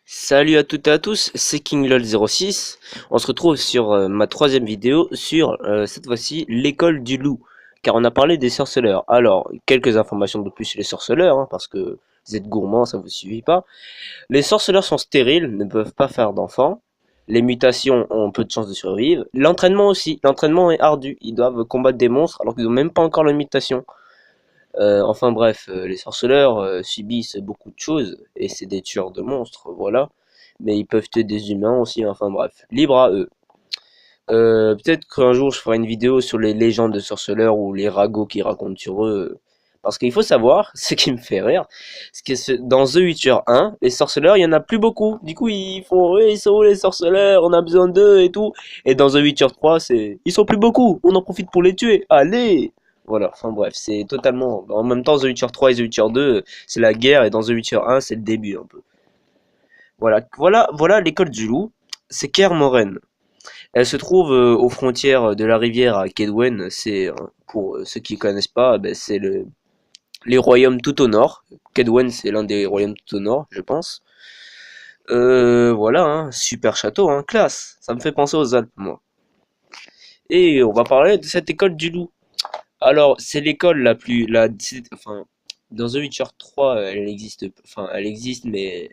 Salut à toutes et à tous, c'est KingLol06. On se retrouve sur ma troisième vidéo sur cette fois-ci l'école du loup. Car on a parlé des sorceleurs. Alors, quelques informations de plus sur les sorceleurs, hein, parce que vous êtes gourmands, ça vous suffit pas. Les sorceleurs sont stériles, ne peuvent pas faire d'enfants. Les mutations ont peu de chances de survivre. L'entraînement aussi, l'entraînement est ardu. Ils doivent combattre des monstres alors qu'ils n'ont même pas encore la mutation. Enfin bref, les sorceleurs subissent beaucoup de choses et c'est des tueurs de monstres, voilà. Mais ils peuvent tuer des humains aussi, enfin bref, libre à eux. Peut-être qu'un jour je ferai une vidéo sur les légendes de sorceleurs ou les ragots qui racontent sur eux. Parce qu'il faut savoir, ce qui me fait rire, c'est que dans The Witcher 1, les sorceleurs, il y en a plus beaucoup. Du coup, ils font, oui, ils sont où les sorceleurs, on a besoin d'eux et tout. Et dans The Witcher 3, ils sont plus beaucoup, on en profite pour les tuer. Allez! Voilà, enfin bref, c'est totalement. En même temps, The Witcher 3 et The Witcher 2, c'est la guerre, et dans The Witcher 1, c'est le début un peu. Voilà l'école du loup. C'est Kaer Morhen. Elle se trouve aux frontières de la rivière à Kedwen. C'est pour ceux qui connaissent pas, ben, c'est les royaumes tout au nord. Kedwen, c'est l'un des royaumes tout au nord, je pense. Voilà, hein, super château, hein, classe. Ça me fait penser aux Alpes, moi. Et on va parler de cette école du loup. Alors, c'est l'école la plus, enfin, dans The Witcher 3, elle existe, enfin, elle existe, mais,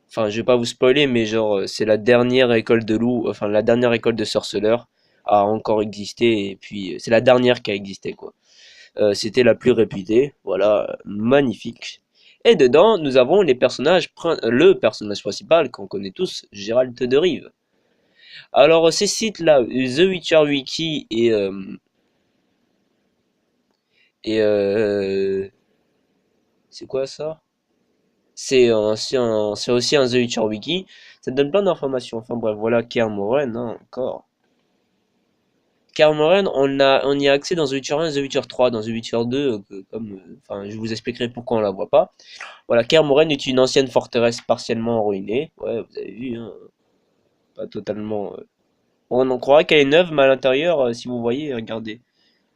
enfin, je vais pas vous spoiler, mais genre, c'est la dernière école de loup, enfin, la dernière école de sorceleurs a encore existé, et puis, c'est la dernière qui a existé, quoi. C'était la plus réputée, voilà, magnifique. Et dedans, nous avons le personnage principal qu'on connaît tous, Gérald de Rive. Alors, ces sites-là, The Witcher Wiki et c'est quoi ça? C'est aussi un The Witcher Wiki. Ça te donne plein d'informations. Enfin bref, voilà Kaer Morhen, hein, encore. Kaer Morhen, on y a accès dans The Witcher 1 et The Witcher 3. Dans The Witcher 2, enfin, je vous expliquerai pourquoi on la voit pas. Voilà, Kaer Morhen est une ancienne forteresse partiellement ruinée. Ouais, vous avez vu, hein, pas totalement. On en croirait qu'elle est neuve, mais à l'intérieur, si vous voyez, regardez.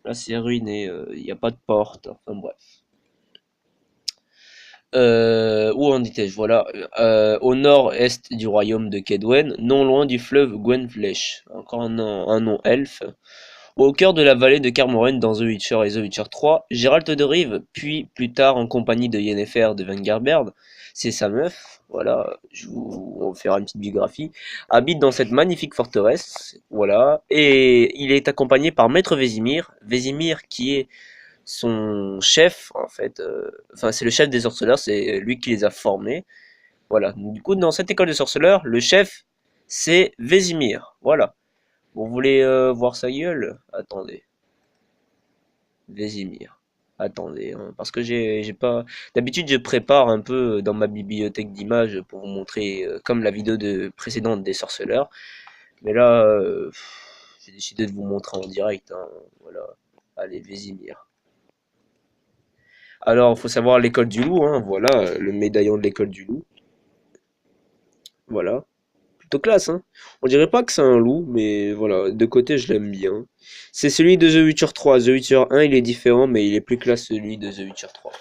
Là, c'est ruiné. Il n'y a pas de porte. Enfin bref. Où en étais-je? Voilà, au nord-est du royaume de Kedwen, non loin du fleuve Gwenflèche, encore un nom elfe. Au cœur de la vallée de Kermoren dans The Witcher et The Witcher 3, Geralt de Rive, puis plus tard en compagnie de Yennefer de Wengerberg, c'est sa meuf, voilà, on fera une petite biographie, habite dans cette magnifique forteresse, voilà, et il est accompagné par Maître Vésimir qui est son chef, en fait, enfin c'est le chef des sorceleurs, c'est lui qui les a formés. Voilà. Du coup, dans cette école de sorceleurs, le chef, c'est Vésimir. Voilà. Vous voulez voir sa gueule? Attendez. Vésimir. Attendez, hein, parce que j'ai pas. D'habitude, je prépare un peu dans ma bibliothèque d'images pour vous montrer, comme la vidéo précédente des sorceleurs. Mais là, j'ai décidé de vous montrer en direct, hein. Voilà. Allez, Vésimir. Alors, faut savoir l'école du loup, hein, voilà, le médaillon de l'école du loup. Voilà. Plutôt classe, hein. On dirait pas que c'est un loup, mais voilà, de côté, je l'aime bien. C'est celui de The Witcher 3. The Witcher 1, il est différent, mais il est plus classe celui de The Witcher 3.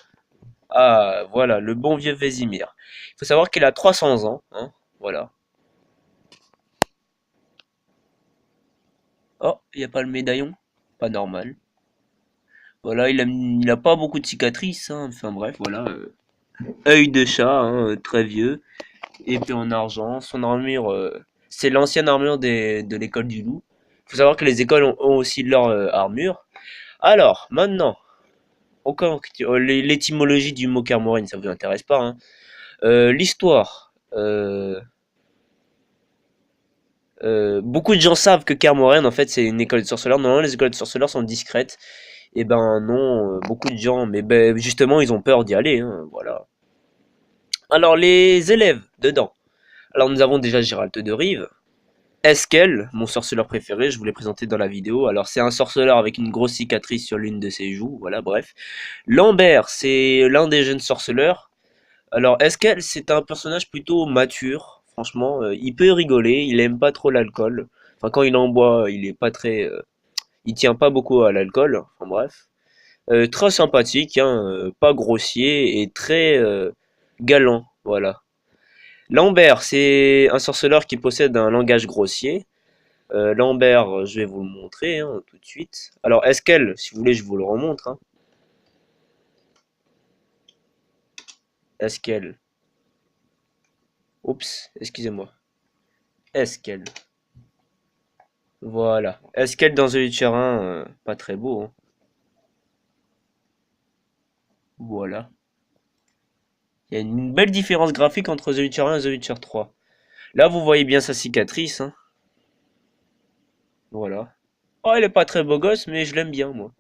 Ah, voilà, le bon vieux Vésimir. Il faut savoir qu'il a 300 ans, hein. Voilà. Oh, il n'y a pas le médaillon. Pas normal. Voilà, il a pas beaucoup de cicatrices, hein. Enfin bref, voilà. Œil de chat, hein, très vieux. Épée en argent. Son armure, c'est l'ancienne armure de l'école du loup. Il faut savoir que les écoles ont aussi leur armure. Alors, maintenant, encore l'étymologie du mot Kermoren, ça vous intéresse pas, hein. L'histoire. Beaucoup de gens savent que Kermoren, en fait, c'est une école de sorceleurs. Normalement, les écoles de sorceleurs sont discrètes. Et ben non, beaucoup de gens, mais ben, justement, ils ont peur d'y aller, hein, voilà. Alors, les élèves dedans. Alors, nous avons déjà Gérald de Rive, Eskel, mon sorceleur préféré, je vous l'ai présenté dans la vidéo. Alors c'est un sorceleur avec une grosse cicatrice sur l'une de ses joues, voilà, bref. Lambert, c'est l'un des jeunes sorceleurs. Alors Eskel, c'est un personnage plutôt mature, franchement. Il peut rigoler, il aime pas trop l'alcool. Enfin, quand il en boit, il est pas très... il tient pas beaucoup à l'alcool, enfin bref. Très sympathique, hein, pas grossier et très galant, voilà. Lambert, c'est un sorceleur qui possède un langage grossier. Lambert, je vais vous le montrer hein, tout de suite. Alors, Eskel, si vous voulez, je vous le remontre. Hein. Eskel. Oups, excusez-moi. Eskel. Voilà. Eskel dans The Witcher 1, pas très beau. Hein. Voilà. Il y a une belle différence graphique entre The Witcher 1 et The Witcher 3. Là, vous voyez bien sa cicatrice. Hein. Voilà. Oh, il est pas très beau gosse, mais je l'aime bien, moi.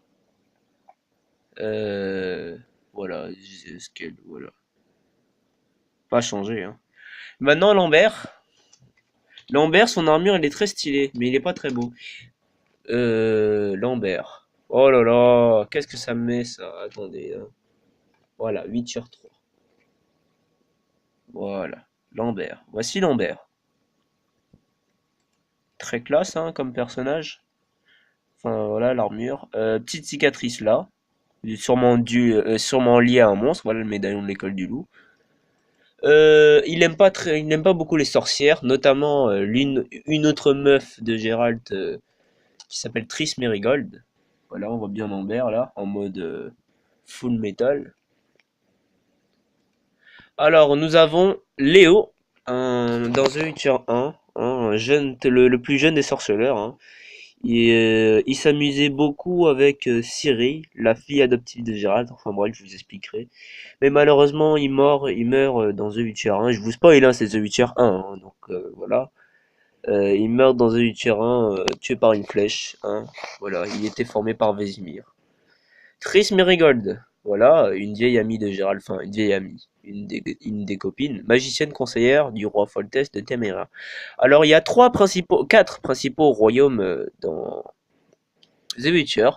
Euh... Voilà, Eskel, voilà. Pas changé, hein. Maintenant, Lambert. Lambert, son armure, elle est très stylée, mais il est pas très beau. Lambert. Oh là là, qu'est-ce que ça me met, ça? Attendez. Hein. Voilà, 8 sur 3. Voilà, Lambert. Voici Lambert. Très classe, hein, comme personnage. Enfin, voilà, l'armure. Petite cicatrice là. Sûrement liée à un monstre. Voilà le médaillon de l'école du loup. Il n'aime pas beaucoup les sorcières, notamment une autre meuf de Geralt qui s'appelle Triss Merigold. Voilà, on voit bien Lambert là, en mode full metal. Alors, nous avons Léo dans The Witcher 1, hein, le plus jeune des sorceleurs. Hein. Il s'amusait beaucoup avec Ciri, la fille adoptive de Geralt. Enfin bref, je vous expliquerai. Mais malheureusement, il meurt dans The Witcher 1. Je vous spoil, hein, c'est The Witcher 1, hein, donc voilà. Il meurt dans The Witcher 1, tué par une flèche. Hein. Voilà, il était formé par Vesemir. Triss Merigold, voilà, une vieille amie de Gérald, enfin une vieille amie, une des copines, magicienne conseillère du roi Foltest de Téméra. Alors il y a quatre principaux royaumes dans The Witcher.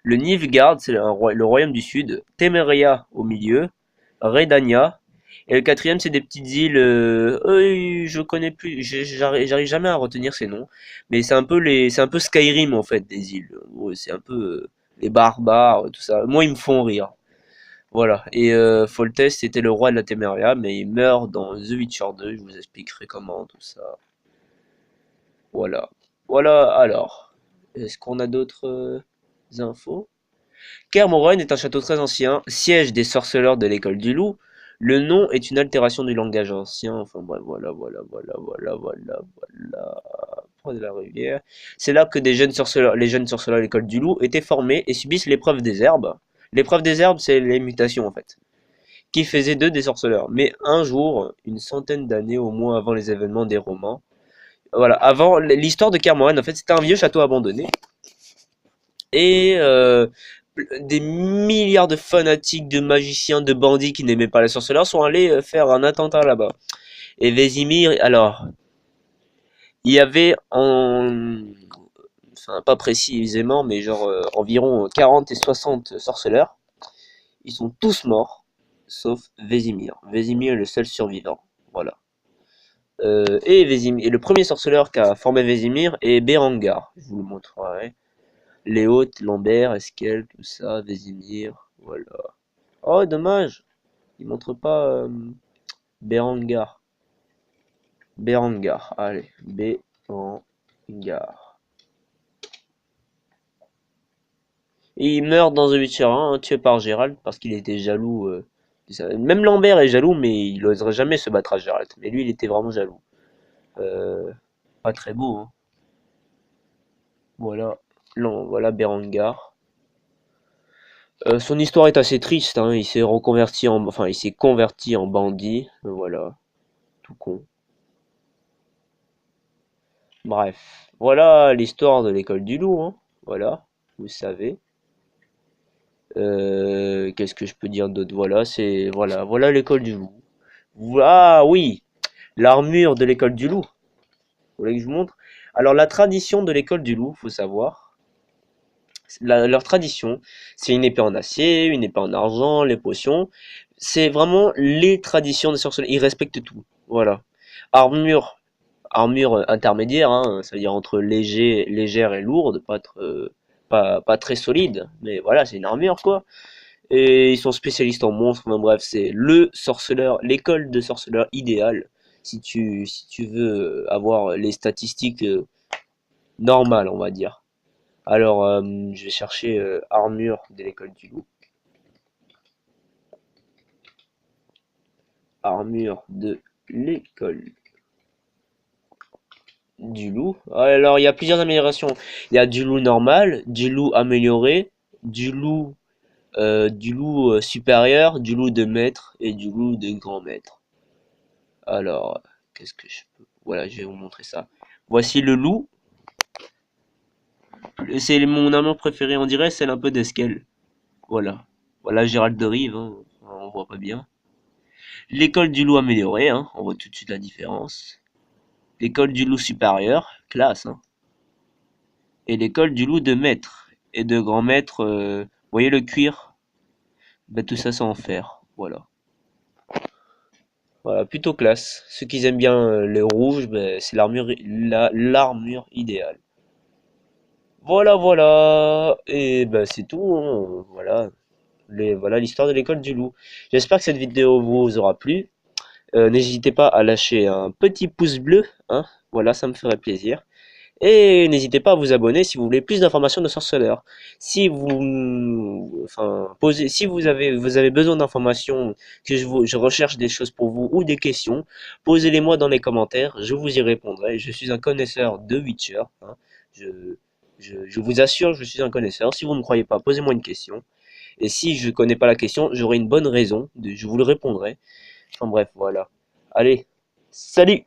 Le Nilfgaard, c'est le royaume du sud, Téméria au milieu, Redania, et le quatrième c'est des petites îles, je connais plus, j'arrive jamais à retenir ces noms, mais c'est un peu Skyrim en fait des îles. Ouais, c'est un peu les barbares, tout ça. Moi ils me font rire. Voilà. Et Foltest c'était le roi de la Téméria, mais il meurt dans The Witcher 2. Je vous expliquerai comment tout ça. Voilà. Voilà. Alors, est-ce qu'on a d'autres infos? Kaer Morhen est un château très ancien, siège des sorceleurs de l'école du loup. Le nom est une altération du langage ancien. Enfin bref, voilà. Près de la rivière. C'est là que les jeunes sorceleurs de l'école du loup étaient formés et subissent l'épreuve des herbes. L'épreuve des herbes, c'est les mutations en fait, qui faisaient d'eux des sorceleurs. Mais un jour, une centaine d'années au moins avant les événements des romans, voilà, avant l'histoire de Kaer Morhen, en fait, c'était un vieux château abandonné et des milliards de fanatiques, de magiciens, de bandits qui n'aimaient pas les sorceleurs sont allés faire un attentat là-bas. Et Vesemir, alors, il y avait enfin pas précisément, mais genre environ 40 et 60 sorceleurs. Ils sont tous morts, sauf Vesemir. Vesemir est le seul survivant. Voilà. Et le premier sorceleur qui a formé Vesemir est Berengar. Je vous le montrerai. Léo, Lambert, Eskel, tout ça, Vesemir, voilà. Oh, dommage, il montre pas Berengar. Berengar, allez, Berengar. Et il meurt dans The Witcher 1, hein, tué par Geralt, parce qu'il était jaloux. Même Lambert est jaloux, mais il n'oserait jamais se battre à Geralt. Mais lui, il était vraiment jaloux. Euh, Pas très beau, hein. Voilà, non, voilà Berengar. Son histoire est assez triste, hein. Il s'est converti en bandit, voilà, tout con. Bref, voilà l'histoire de l'école du loup, hein. Voilà, vous savez. Qu'est-ce que je peux dire d'autre? Voilà l'école du loup. Ah oui, l'armure de l'école du loup. Vous voulez que je vous montre? Alors la tradition de l'école du loup, faut savoir. Leur tradition, c'est une épée en acier, une épée en argent, les potions. C'est vraiment les traditions des sorceleurs. Ils respectent tout. Voilà. Armure, armure intermédiaire, hein, ça veut dire entre légère et lourde, pas très solide, mais voilà, c'est une armure quoi. Et ils sont spécialistes en monstres. Enfin, bref, c'est le sorceleur, l'école de sorceleur idéale. si tu veux avoir les statistiques normales, on va dire. Alors, je vais chercher armure de l'école du loup. Armure de l'école du loup. Alors, il y a plusieurs améliorations. Il y a du loup normal, du loup amélioré, du loup supérieur, du loup de maître et du loup de grand maître. Alors, qu'est-ce que je peux... Voilà, je vais vous montrer ça. Voici le loup. C'est mon armure préférée, on dirait celle un peu d'Esquel. Voilà. Voilà Gérald de Rive, hein. On voit pas bien. L'école du loup amélioré, hein. On voit tout de suite la différence. L'école du loup supérieur, classe, hein. Et l'école du loup de maître et de grand maître. Vous voyez le cuir? Ben, tout ça c'est en fer. Voilà. Voilà, plutôt classe. Ceux qui aiment bien les rouges, ben, c'est l'armure idéale. Voilà, voilà. Et ben c'est tout, hein. Voilà. Voilà l'histoire de l'école du loup. J'espère que cette vidéo vous aura plu. N'hésitez pas à lâcher un petit pouce bleu, hein. Voilà, ça me ferait plaisir. Et n'hésitez pas à vous abonner si vous voulez plus d'informations de sorceleurs. Si vous, enfin, si vous avez besoin d'informations, que je recherche des choses pour vous ou des questions, posez-les-moi dans les commentaires, je vous y répondrai. Je suis un connaisseur de Witcher, hein. Je, je vous assure, je suis un connaisseur. Si vous ne me croyez pas, posez-moi une question. Et si je connais pas la question, j'aurai une bonne raison, je vous le répondrai. Enfin bref, voilà. Allez, salut!